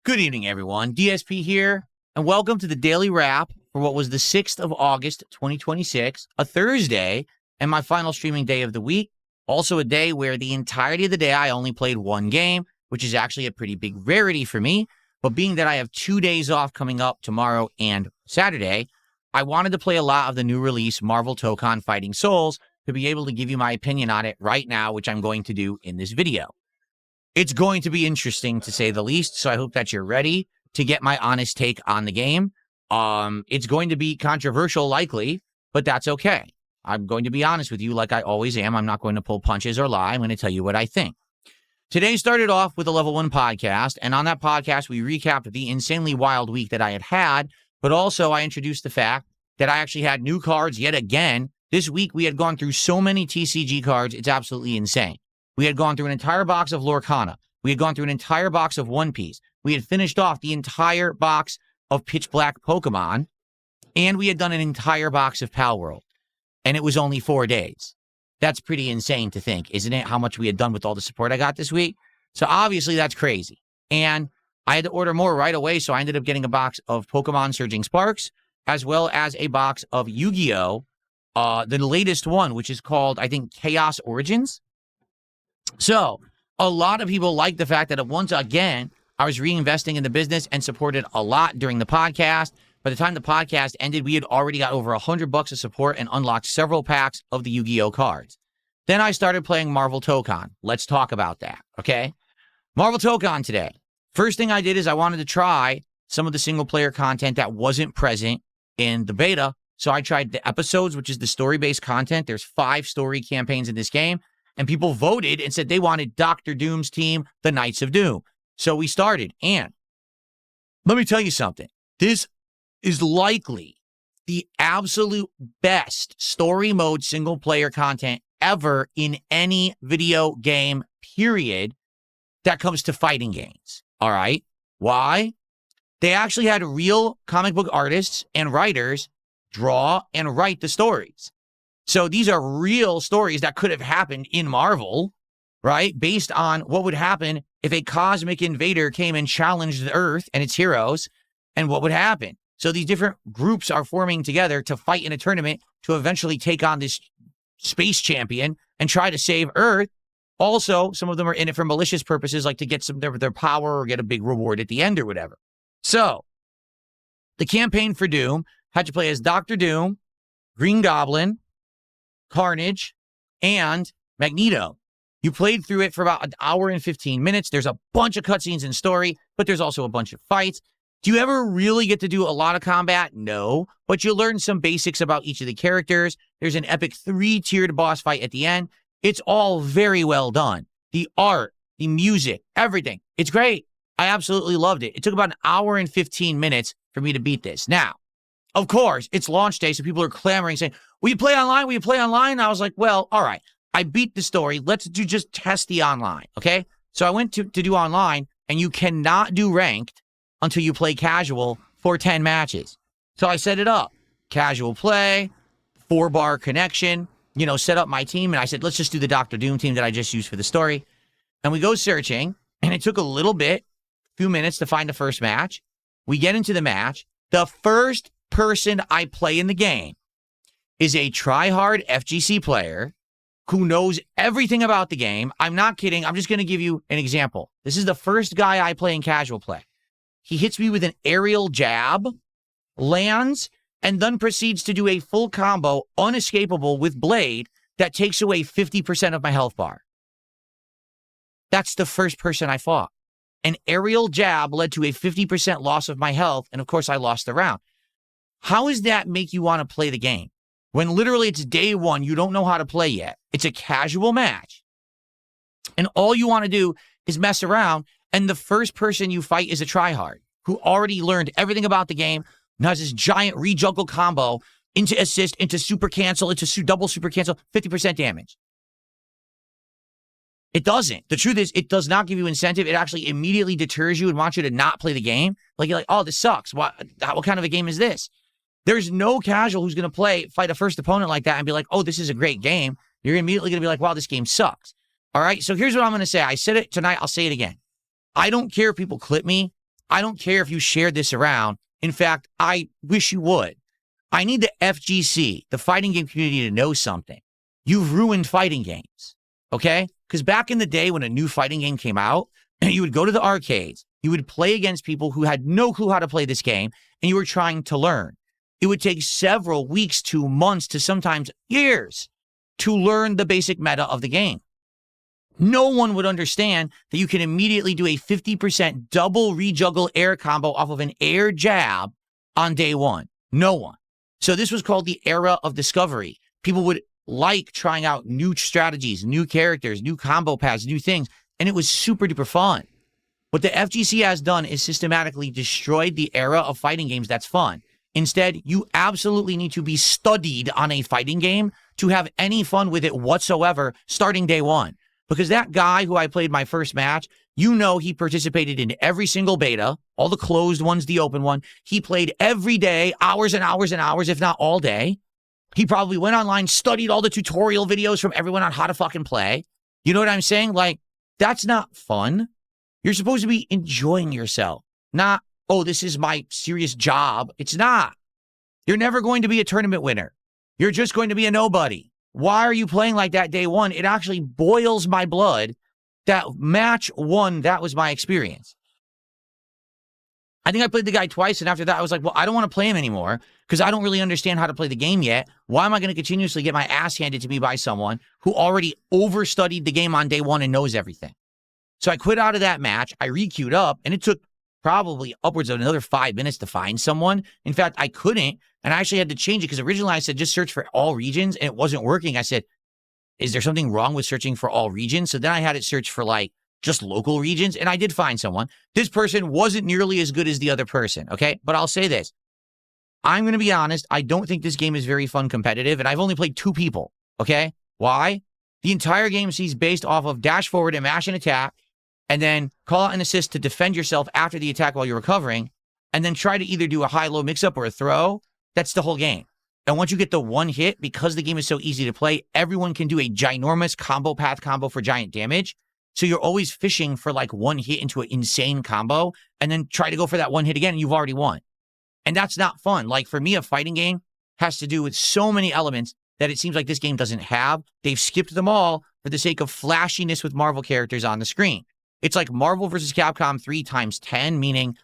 Good evening, everyone. DSP here, and welcome to the Daily Wrap for what was the 6th of August, 2026, a Thursday, and my final streaming day of the week. Also a day where the entirety of the day I only played one game, which is actually a pretty big rarity for me. But being that I have 2 days off coming up tomorrow and Saturday, I wanted to play a lot of the new release Marvel Tokon Fighting Souls to be able to give you my opinion on it right now, which I'm going to do in this video. It's going to be interesting, to say the least, so I hope that you're ready to get my honest take on the game. It's going to be controversial, likely, but that's okay. I'm going to be honest with you like I always am. I'm not going to pull punches or lie. I'm going to tell you what I think. Today started off with a Level 1 podcast, and on that podcast, we recapped the insanely wild week that I had, but also I introduced the fact that I actually had new cards yet again. This week, we had gone through so many TCG cards, it's absolutely insane. We had gone through an entire box of Lorcana. We had gone through an entire box of One Piece. We had finished off the entire box of Pitch Black Pokemon. And we had done an entire box of Pal World. And it was only 4 days. That's pretty insane to think, isn't it? How much we had done with all the support I got this week. So obviously that's crazy. And I had to order more right away. So I ended up getting a box of Pokemon Surging Sparks, as well as a box of Yu-Gi-Oh! The latest one, which is called, I think, Chaos Origins. So a lot of people like the fact that once again, I was reinvesting in the business and supported a lot during the podcast. By the time the podcast ended, we had already got over $100 of support and unlocked several packs of the Yu-Gi-Oh cards. Then I started playing Marvel Tokon. Let's talk about that, okay? Marvel Tokon today. First thing I did is I wanted to try some of the single-player content that wasn't present in the beta. So I tried the episodes, which is the story-based content. There's 5 story campaigns in this game. And people voted and said they wanted Dr. Doom's team, the Knights of Doom. So we started. And let me tell you something. This is likely the absolute best story mode single player content ever in any video game, period, that comes to fighting games. All right. Why? They actually had real comic book artists and writers draw and write the stories. So these are real stories that could have happened in Marvel, right? Based on what would happen if a cosmic invader came and challenged the Earth and its heroes, and what would happen. So these different groups are forming together to fight in a tournament to eventually take on this space champion and try to save Earth. Also, some of them are in it for malicious purposes, like to get some of their power or get a big reward at the end or whatever. So the campaign for Doom had to play as Dr. Doom, Green Goblin, Carnage, and Magneto. You played through it for about an hour and 15 minutes. There's a bunch of cutscenes and story, but there's also a bunch of fights. Do you ever really get to do a lot of combat? No, but you learn some basics about each of the characters. There's an epic 3-tiered boss fight at the end. It's all very well done. The art, the music, everything. It's great. I absolutely loved it. It took about an hour and 15 minutes for me to beat this. Now, of course, it's launch day, so people are clamoring, saying, will you play online? Will you play online? And I was like, well, all right. I beat the story. Let's just test the online, okay? So I went to do online, and you cannot do ranked until you play casual for 10 matches. So I set it up. Casual play, 4-bar connection, set up my team, and I said, let's just do the Dr. Doom team that I just used for the story. And we go searching, and it took a little bit, few minutes to find the first match. We get into the match. The first person I play in the game is a try-hard FGC player who knows everything about the game. I'm not kidding. I'm just going to give you an example. This is the first guy I play in casual play. He hits me with an aerial jab, lands, and then proceeds to do a full combo, unescapable with Blade, that takes away 50% of my health bar. That's the first person I fought. An aerial jab led to a 50% loss of my health, and of course I lost the round. How does that make you want to play the game? When literally it's day one, you don't know how to play yet. It's a casual match. And all you want to do is mess around, and the first person you fight is a tryhard who already learned everything about the game and has this giant rejuggle combo into assist, into super cancel, into double super cancel, 50% damage. It doesn't. The truth is, it does not give you incentive. It actually immediately deters you and wants you to not play the game. Like, you're like, oh, this sucks. What kind of a game is this? There's no casual who's going to fight a first opponent like that and be like, oh, this is a great game. You're immediately going to be like, wow, this game sucks. All right, so here's what I'm going to say. I said it tonight. I'll say it again. I don't care if people clip me I don't care if you shared this around. In fact, I wish you would. I need the FGC, the fighting game community, to know something. You've ruined fighting games, okay? Because back in the day when a new fighting game came out, you would go to the arcades, you would play against people who had no clue how to play this game, and you were trying to learn. It would take several weeks to months to sometimes years to learn the basic meta of the game. No one would understand that you can immediately do a 50% double rejuggle air combo off of an air jab on day one. No one. So this was called the era of discovery. People would like trying out new strategies, new characters, new combo paths, new things, and it was super duper fun. What the FGC has done is systematically destroyed the era of fighting games that's fun. Instead, you absolutely need to be studied on a fighting game to have any fun with it whatsoever starting day one. Because that guy who I played my first match, you know he participated in every single beta, all the closed ones, the open one. He played every day, hours and hours and hours, if not all day. He probably went online, studied all the tutorial videos from everyone on how to fucking play. You know what I'm saying? Like, that's not fun. You're supposed to be enjoying yourself, not, oh, this is my serious job. It's not. You're never going to be a tournament winner. You're just going to be a nobody. Why are you playing like that day one? It actually boils my blood that match one, that was my experience. I think I played the guy twice, and after that, I was like, well, I don't want to play him anymore because I don't really understand how to play the game yet. Why am I going to continuously get my ass handed to me by someone who already overstudied the game on day one and knows everything? So I quit out of that match. I re-queued up, and it took probably upwards of another 5 minutes to find someone. In fact, I couldn't, and I actually had to change it because originally I said just search for all regions, and it wasn't working. I said, is there something wrong with searching for all regions? So then I had it search for like just local regions, and I did find someone. This person wasn't nearly as good as the other person, okay? But I'll say this. I'm going to be honest. I don't think this game is very fun competitive, and I've only played 2 people, okay? Why? The entire game sees based off of dash forward and mash and attack, and then call out an assist to defend yourself after the attack while you're recovering, and then try to either do a high-low mix-up or a throw. That's the whole game. And once you get the one hit, because the game is so easy to play, everyone can do a ginormous combo path combo for giant damage. So you're always fishing for like one hit into an insane combo, and then try to go for that one hit again, and you've already won. And that's not fun. Like for me, a fighting game has to do with so many elements that it seems like this game doesn't have. They've skipped them all for the sake of flashiness with Marvel characters on the screen. It's like Marvel vs. Capcom 3 times 10, meaning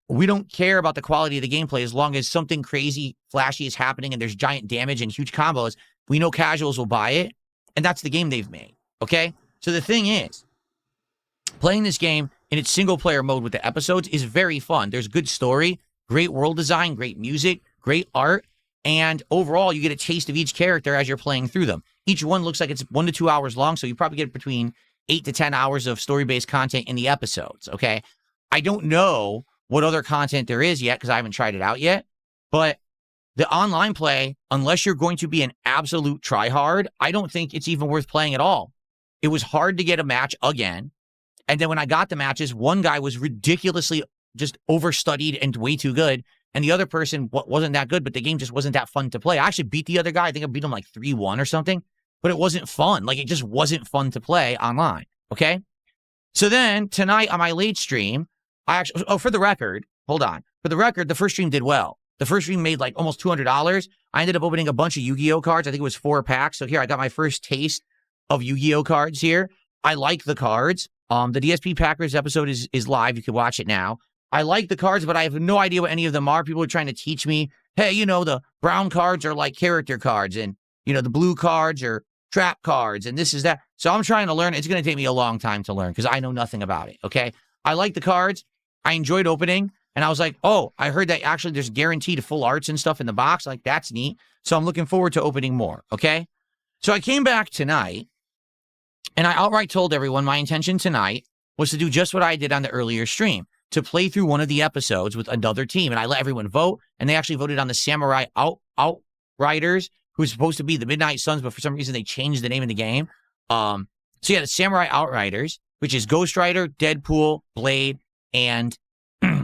we don't care about the quality of the gameplay as long as something crazy, flashy is happening and there's giant damage and huge combos. We know casuals will buy it, and that's the game they've made, okay? So the thing is, playing this game in its single-player mode with the episodes is very fun. There's good story, great world design, great music, great art, and overall, you get a taste of each character as you're playing through them. Each one looks like it's 1 to 2 hours long, so you probably get between 8 to 10 hours of story-based content in the episodes, okay? I don't know what other content there is yet because I haven't tried it out yet, but the online play, unless you're going to be an absolute tryhard, I don't think it's even worth playing at all. It was hard to get a match again, and then when I got the matches, one guy was ridiculously just overstudied and way too good, and the other person wasn't that good, but the game just wasn't that fun to play. I actually beat the other guy. I think I beat him like 3-1 or something. But it wasn't fun. Like, it just wasn't fun to play online, okay? So then, tonight on my late stream, I actually, for the record, hold on. For the record, the first stream did well. The first stream made like almost $200. I ended up opening a bunch of Yu-Gi-Oh cards. I think it was 4 packs. So here, I got my first taste of Yu-Gi-Oh cards here. I like the cards. The DSP Packers episode is live. You can watch it now. I like the cards, but I have no idea what any of them are. People are trying to teach me, hey, you know, the brown cards are like character cards, and, you know, the blue cards are trap cards, and this is that. So I'm trying to learn. It's going to take me a long time to learn because I know nothing about it, okay? I like the cards. I enjoyed opening, and I was like, oh, I heard that actually there's guaranteed full arts and stuff in the box. Like, that's neat. So I'm looking forward to opening more, okay? So I came back tonight, and I outright told everyone my intention tonight was to do just what I did on the earlier stream, to play through one of the episodes with another team. And I let everyone vote, and they actually voted on the Samurai Outriders, who's supposed to be the Midnight Suns, but for some reason they changed the name of the game. So yeah, the Samurai Outriders, which is Ghost Rider, Deadpool, Blade, and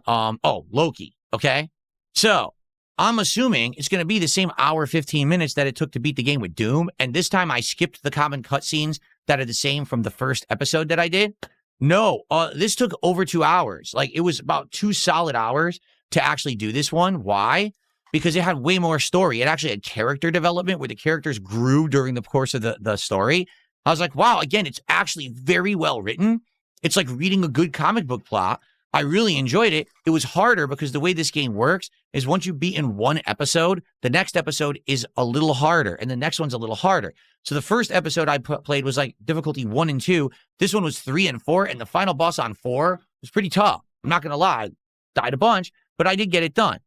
Loki, okay? So I'm assuming it's going to be the same hour, 15 minutes that it took to beat the game with Doom, and this time I skipped the common cutscenes that are the same from the first episode that I did. No, this took over 2 hours. Like, it was about 2 solid hours to actually do this one. Why? Because it had way more story. It actually had character development where the characters grew during the course of the story. I was like, wow, again, it's actually very well written. It's like reading a good comic book plot. I really enjoyed it. It was harder because the way this game works is once you beat in one episode, the next episode is a little harder and the next one's a little harder. So the first episode I played was like difficulty 1 and 2. This one was 3 and 4, and the final boss on 4 was pretty tough. I'm not going to lie. Died a bunch, but I did get it done.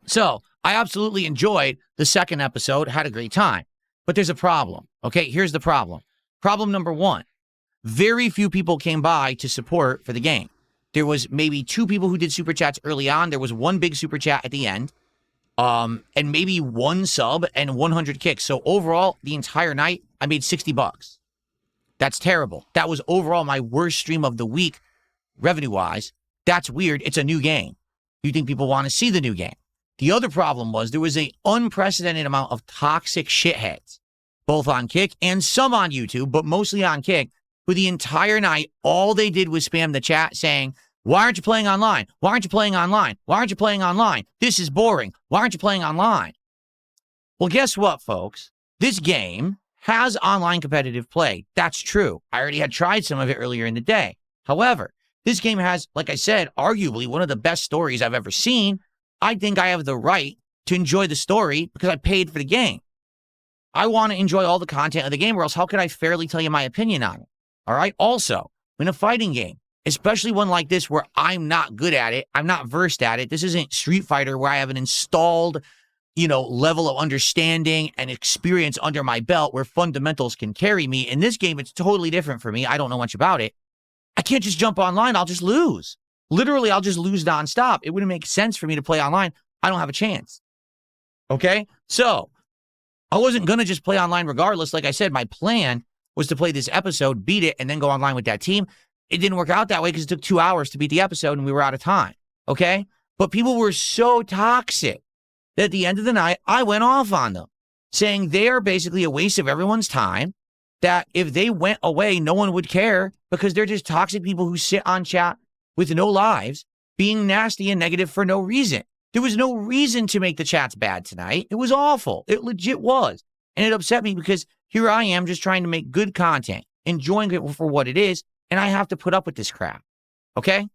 So I absolutely enjoyed the second episode, had a great time. But there's a problem. Okay, here's the problem. Problem number 1. Very few people came by to support for the game. There was maybe 2 people who did super chats early on. There was 1 big super chat at the end. And maybe 1 sub and 100 kicks. So overall, the entire night, I made $60. That's terrible. That was overall my worst stream of the week, revenue-wise. That's weird. It's a new game. You think people want to see the new game. The other problem was there was an unprecedented amount of toxic shitheads, both on Kick and some on YouTube, but mostly on Kick, who the entire night, all they did was spam the chat saying, why aren't you playing online? Why aren't you playing online? Why aren't you playing online? This is boring. Why aren't you playing online? Well, guess what, folks? This game has online competitive play. That's true. I already had tried some of it earlier in the day. However, this game has, like I said, arguably one of the best stories I've ever seen. I think I have the right to enjoy the story because I paid for the game. I want to enjoy all the content of the game, or else how could I fairly tell you my opinion on it? All right? Also, in a fighting game, especially one like this where I'm not good at it, I'm not versed at it. This isn't Street Fighter where I have an installed, level of understanding and experience under my belt where fundamentals can carry me. In this game, it's totally different for me. I don't know much about it. I can't just jump online. I'll just lose. Literally, I'll just lose nonstop. It wouldn't make sense for me to play online. I don't have a chance. Okay? So, I wasn't going to just play online regardless. Like I said, my plan was to play this episode, beat it, and then go online with that team. It didn't work out that way because it took 2 hours to beat the episode and we were out of time. Okay? But people were so toxic that at the end of the night, I went off on them, saying they are basically a waste of everyone's time, that if they went away, no one would care because they're just toxic people who sit on chat with no lives, being nasty and negative for no reason. There was no reason to make the chats bad tonight. It was awful. It legit was. And it upset me because here I am just trying to make good content, enjoying it for what it is, and I have to put up with this crap. Okay?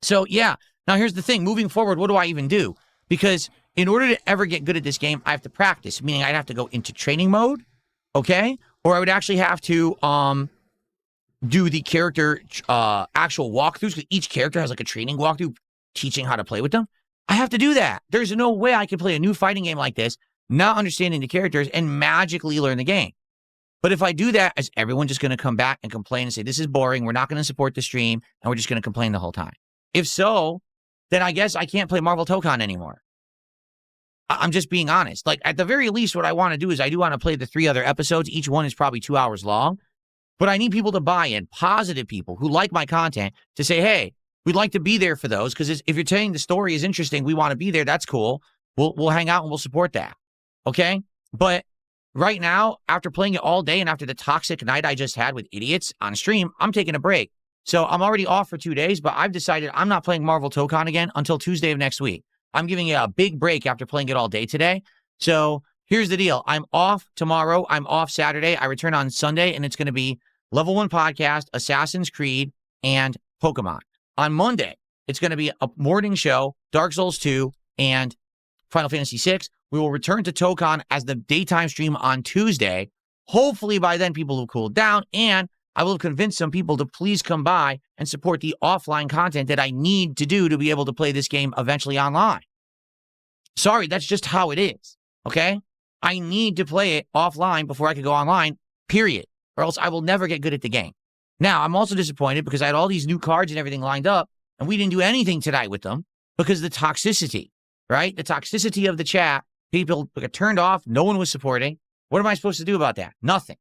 So, yeah. Now, here's the thing. Moving forward, what do I even do? Because in order to ever get good at this game, I have to practice, meaning I'd have to go into training mode, okay? Or I would actually have to do the character actual walkthroughs, because each character has like a training walkthrough teaching how to play with them. I have to do that. There's no way I can play a new fighting game like this, not understanding the characters, and magically learn the game. But if I do that, is everyone just going to come back and complain and say, this is boring, we're not going to support the stream, and we're just going to complain the whole time? If so, then I guess I can't play Marvel Tokon anymore. I'm just being honest. Like, at the very least, what I want to do is I do want to play the 3 other episodes. Each one is probably 2 hours long. But I need people to buy in, positive people who like my content, to say, hey, we'd like to be there for those, because if you're saying the story is interesting, we want to be there, that's cool. We'll hang out and we'll support that. Okay? But right now, after playing it all day and after the toxic night I just had with idiots on stream, I'm taking a break. So I'm already off for 2 days, but I've decided I'm not playing Marvel Tokon again until Tuesday of next week. I'm giving it a big break after playing it all day today. So here's the deal. I'm off tomorrow. I'm off Saturday. I return on Sunday, and it's going to be Level 1 Podcast, Assassin's Creed, and Pokemon. On Monday, it's going to be a morning show, Dark Souls 2, and Final Fantasy VI. We will return to Tokon as the daytime stream on Tuesday. Hopefully by then people will cool down, and I will have convinced some people to please come by and support the offline content that I need to do to be able to play this game eventually online. Sorry, that's just how it is, okay? I need to play it offline before I can go online, period, or else I will never get good at the game. Now, I'm also disappointed because I had all these new cards and everything lined up, and we didn't do anything tonight with them because of the toxicity, right? The toxicity of the chat. People got turned off. No one was supporting. What am I supposed to do about that? Nothing.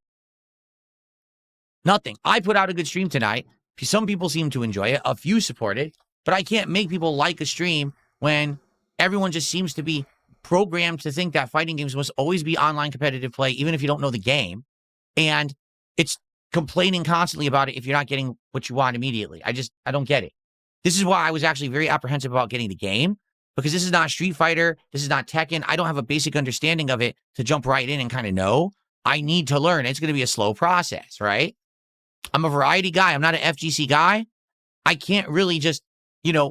Nothing. I put out a good stream tonight. Some people seem to enjoy it. A few support it. But I can't make people like a stream when everyone just seems to be programmed to think that fighting games must always be online competitive play, even if you don't know the game. And it's complaining constantly about it if you're not getting what you want immediately. I don't get it. This is why I was actually very apprehensive about getting the game, because this is not Street Fighter. This is not Tekken. I don't have a basic understanding of it to jump right in and kind of know. I need to learn. It's going to be a slow process, right? I'm a variety guy. I'm not an FGC guy. I can't really just,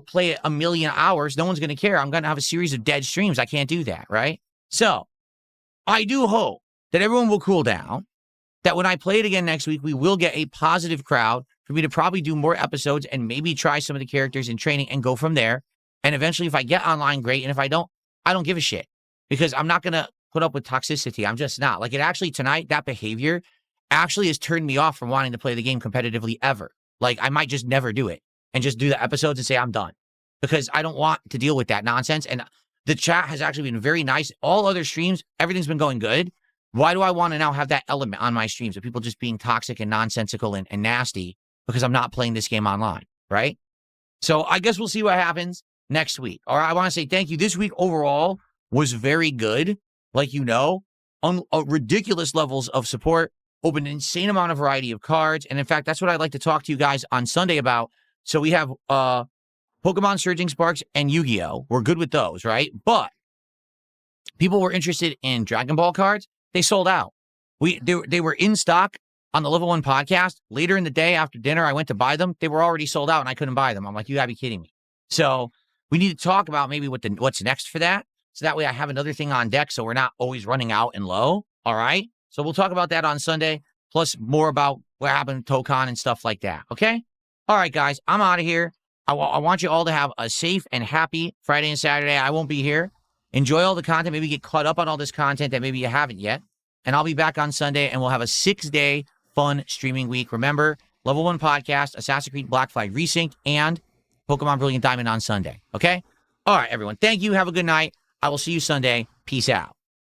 play it a million hours. No one's going to care. I'm going to have a series of dead streams. I can't do that, right? So I do hope that everyone will cool down, that when I play it again next week, we will get a positive crowd for me to probably do more episodes and maybe try some of the characters in training and go from there. And eventually, if I get online, great. And if I don't give a shit, because I'm not going to put up with toxicity. I'm just not. Like, it actually, tonight, that behavior actually has turned me off from wanting to play the game competitively ever. Like, I might just never do it and just do the episodes and say I'm done, because I don't want to deal with that nonsense. And the chat has actually been very nice. All other streams, everything's been going good. Why do I want to now have that element on my streams of people just being toxic and nonsensical and nasty because I'm not playing this game online, right? So I guess we'll see what happens next week. All right, I want to say thank you. This week overall was very good. Like, on ridiculous levels of support, opened an insane amount of variety of cards. And in fact, that's what I'd like to talk to you guys on Sunday about. So we have Pokemon Surging Sparks and Yu-Gi-Oh! We're good with those, right? But people were interested in Dragon Ball cards. They sold out. They were in stock on the Level 1 podcast. Later in the day after dinner, I went to buy them. They were already sold out and I couldn't buy them. I'm like, you gotta be kidding me. So we need to talk about maybe what's next for that. So that way I have another thing on deck so we're not always running out and low. All right. So we'll talk about that on Sunday, plus more about what happened to Tokon and stuff like that. Okay. All right, guys, I'm out of here. I want you all to have a safe and happy Friday and Saturday. I won't be here. Enjoy all the content. Maybe get caught up on all this content that maybe you haven't yet. And I'll be back on Sunday, and we'll have a 6-day fun streaming week. Remember, Level 1 podcast, Assassin's Creed Black Flag Resync, and Pokemon Brilliant Diamond on Sunday. Okay? All right, everyone. Thank you. Have a good night. I will see you Sunday. Peace out.